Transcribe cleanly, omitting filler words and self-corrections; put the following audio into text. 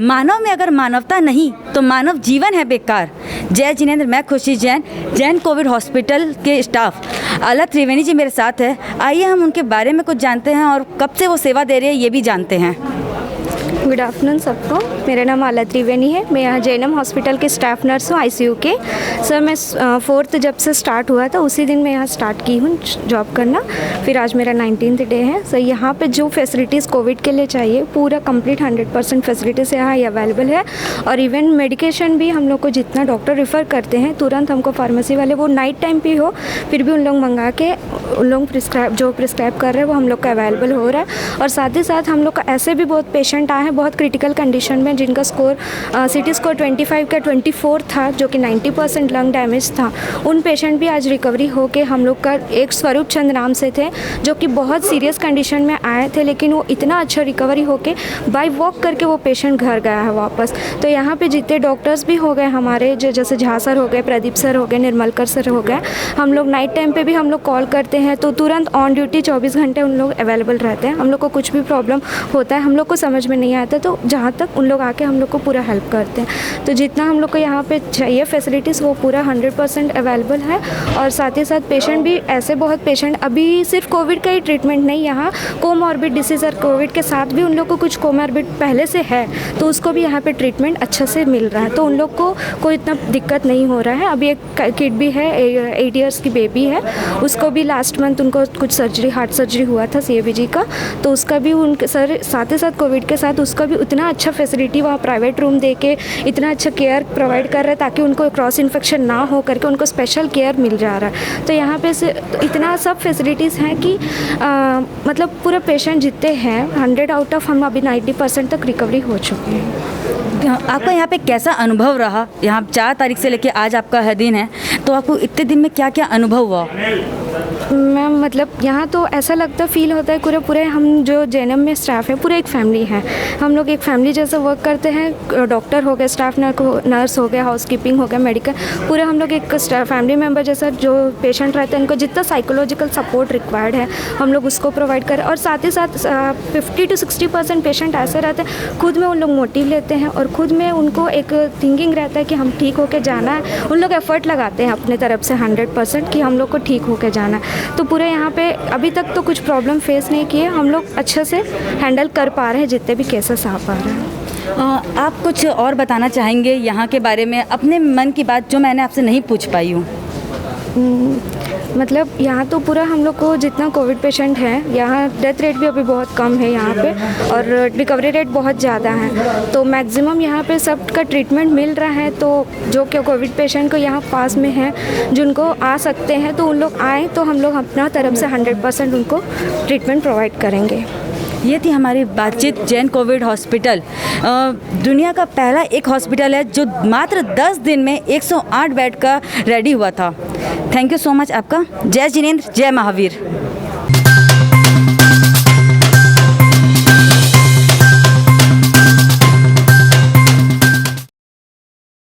मानव में अगर मानवता नहीं तो मानव जीवन है बेकार। जय जिनेंद्र, मैं खुशी जैन, जैन कोविड हॉस्पिटल के स्टाफ आला त्रिवेणी जी मेरे साथ है। आइए हम उनके बारे में कुछ जानते हैं और कब से वो सेवा दे रही है ये भी जानते हैं। गुड आफ्टरनून सबको। मेरा नाम आला त्रिवेणी है। मैं यहाँ जैनम हॉस्पिटल के स्टाफ नर्स हूँ, आईसीयू के। सर मैं 4th जब से स्टार्ट हुआ था उसी दिन मैं यहाँ स्टार्ट की हूँ जॉब करना। फिर आज मेरा 19th डे है। सर यहाँ पे जो फैसिलिटीज़ कोविड के लिए चाहिए पूरा कंप्लीट 100% फैसिलिटीज़ यहाँ अवेलेबल है। और इवन मेडिकेशन भी हम लोग को जितना डॉक्टर रेफ़र करते हैं तुरंत हमको फार्मेसी वाले, वो नाइट टाइम पे हो फिर भी उन लोग मंगा के उन लोग प्रिस्क्राइब कर रहे हैं वो हम लोग का अवेलेबल हो रहा है। और साथ ही साथ हम लोग का ऐसे भी बहुत पेशेंट आए हैं बहुत क्रिटिकल कंडीशन में जिनका स्कोर सिटी स्कोर 25 का 24 था, जो कि 90% लंग डैमेज था। उन पेशेंट भी आज रिकवरी होके हम लोग का एक स्वरूप चंद नाम से थे जो कि बहुत सीरियस कंडीशन में आए थे, लेकिन वो इतना अच्छा रिकवरी होके बाय वॉक करके वो पेशेंट घर गया है वापस। तो यहाँ पे जितने डॉक्टर्स भी हो गए हमारे, जो जैसे झा सर हो गए, प्रदीप सर हो गए, निर्मलकर सर हो गए, हम लोग नाइट टाइम पे भी हम लोग कॉल करते हैं तो तुरंत ऑन ड्यूटी 24 घंटे उन लोग अवेलेबल रहते हैं। हम लोग को कुछ भी प्रॉब्लम होता है हम लोग को समझ में नहीं आता तो जहाँ तक उन लोग आके हम लोग को पूरा हेल्प करते हैं। तो जितना हम लोग को यहाँ पे चाहिए फैसिलिटीज़ वो पूरा 100% अवेलेबल है। और साथ ही साथ पेशेंट भी ऐसे बहुत पेशेंट, अभी सिर्फ कोविड का ही ट्रीटमेंट नहीं, यहाँ कोमॉर्बिड डिसीज़ और कोविड के साथ भी उन लोग को कुछ कोमॉर्बिड पहले से है तो उसको भी यहाँ पे ट्रीटमेंट अच्छे से मिल रहा है। तो उन लोग को कोई इतना दिक्कत नहीं हो रहा है। अभी एक किड भी है, 8 ईयर्स की बेबी है, उसको भी लास्ट मंथ उनको कुछ सर्जरी, हार्ट सर्जरी हुआ था CABG का, तो उसका भी उनके सर साथ ही साथ कोविड के साथ उसका भी उतना अच्छा फैसिलिटी वहाँ प्राइवेट रूम दे के इतना अच्छा केयर प्रोवाइड कर रहा है ताकि उनको क्रॉस इन्फेक्शन ना हो करके उनको स्पेशल केयर मिल जा रहा है। तो यहाँ पे से इतना सब फैसिलिटीज़ हैं कि मतलब पूरा पेशेंट जितने हैं 100 आउट ऑफ हम अभी 90% तक रिकवरी हो चुके हैं। आपका यहाँ पे कैसा अनुभव रहा? यहाँ 4 तारीख से लेके आज आपका है दिन है, तो आपको इतने दिन में क्या क्या अनुभव हुआ? मैम मतलब यहाँ तो ऐसा लगता फील होता है पूरे हम जो जैनम में स्टाफ है पूरे एक फैमिली है। हम लोग एक फैमिली जैसा वर्क करते हैं। डॉक्टर हो गए, स्टाफ नर्स हो गया, हाउसकीपिंग हो गया, मेडिकल, पूरे हम लोग एक फैमिली मेम्बर जैसा जो पेशेंट रहते हैं उनको जितना साइकोलॉजिकल सपोर्ट रिक्वायर्ड है हम लोग उसको प्रोवाइड करें। और साथ ही साथ 50 to 60% पेशेंट ऐसे रहते हैं खुद में उन लोग मोटिव लेते हैं और खुद में उनको एक थिंकिंग रहता है कि हम ठीक होकर जाना है। उन लोग एफर्ट लगाते हैं अपने तरफ से 100% कि हम लोग को ठीक होकर जाना है। तो पूरे यहाँ पे अभी तक तो कुछ प्रॉब्लम फेस नहीं किए, हम लोग अच्छे से हैंडल कर पा रहे हैं जितने भी केसेस आ पा रहे हैं। आप कुछ और बताना चाहेंगे यहाँ के बारे में, अपने मन की बात जो मैंने आपसे नहीं पूछ पाई हूँ? मतलब यहाँ तो पूरा हम लोग को जितना कोविड पेशेंट है यहाँ डेथ रेट भी अभी बहुत कम है यहाँ पे और रिकवरी रेट बहुत ज़्यादा है। तो मैक्सिमम यहाँ पे सबका ट्रीटमेंट मिल रहा है। तो जो कि कोविड पेशेंट को यहाँ पास में है जिनको आ सकते हैं तो उन लोग आए तो हम लोग अपना तरफ से 100% उनको ट्रीटमेंट प्रोवाइड करेंगे। ये थी हमारी बातचीत जैन कोविड हॉस्पिटल। दुनिया का पहला एक हॉस्पिटल है जो मात्र 10 दिन में 108 बेड का रेडी हुआ था। थैंक यू सो मच आपका। जय जिनेंद्र, जय महावीर।